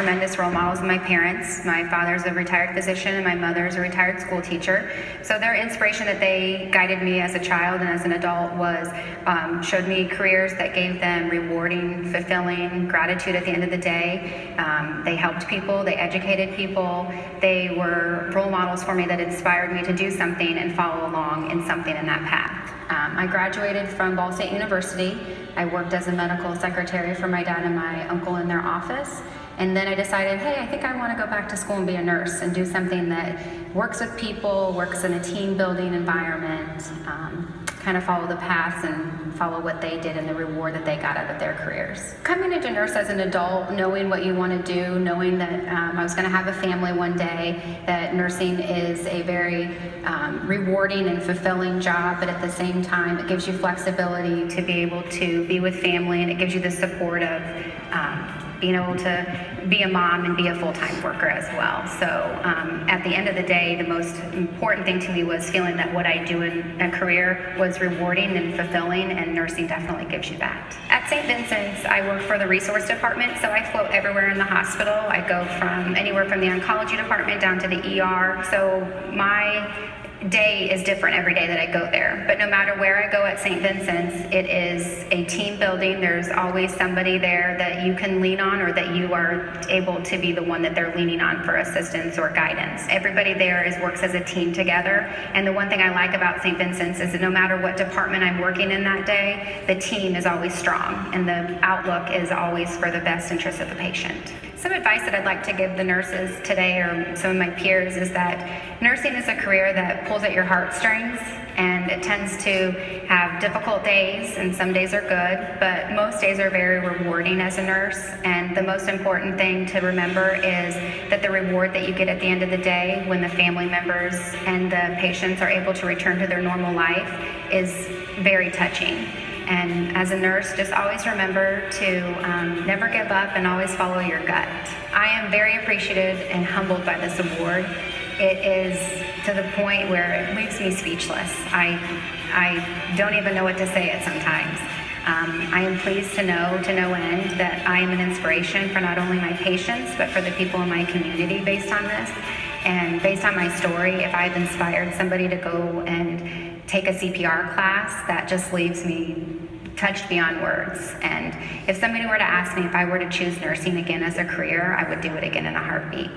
tremendous role models in my parents. My father's a retired physician and my mother's a retired school teacher. So their inspiration that they guided me as a child and as an adult was showed me careers that gave them rewarding, fulfilling gratitude at the end of the day. They helped people, they educated people, they were role models for me that inspired me to do something and follow along in something in that path. I graduated from Ball State University. I worked as a medical secretary for my dad and my uncle in their office. And then I decided, hey, I think I want to go back to school and be a nurse and do something that works with people, works in a team building environment, kind of follow the paths and follow what they did and the reward that they got out of their careers. Coming into nurse as an adult, knowing what you want to do, knowing that I was going to have a family one day, that nursing is a very rewarding and fulfilling job, but at the same time it gives you flexibility to be able to be with family, and it gives you the support of being able to be a mom and be a full-time worker as well. So at the end of the day, the most important thing to me was feeling that what I do in a career was rewarding and fulfilling, and nursing definitely gives you that. At St. Vincent's, I work for the resource department, so I float everywhere in the hospital. I go from anywhere from the oncology department down to the ER. So my day is different every day that I go there. But no matter where I go at St. Vincent's, it is a team building. There's always somebody there that you can lean on, or that you are able to be the one that they're leaning on for assistance or guidance. Everybody there works as a team together. And the one thing I like about St. Vincent's is that no matter what department I'm working in that day, the team is always strong and the outlook is always for the best interest of the patient. Some advice that I'd like to give the nurses today, or some of my peers, is that nursing is a career that pulls at your heartstrings, and it tends to have difficult days, and some days are good, but most days are very rewarding as a nurse. And the most important thing to remember is that the reward that you get at the end of the day, when the family members and the patients are able to return to their normal life, is very touching. And as a nurse, just always remember to never give up and always follow your gut. I am very appreciative and humbled by this award. It is to the point where it leaves me speechless. I don't even know what to say it sometimes. I am pleased to no end that I am an inspiration for not only my patients, but for the people in my community based on this. And based on my story, if I've inspired somebody to go and take a CPR class, that just leaves me touched beyond words. And if somebody were to ask me if I were to choose nursing again as a career, I would do it again in a heartbeat.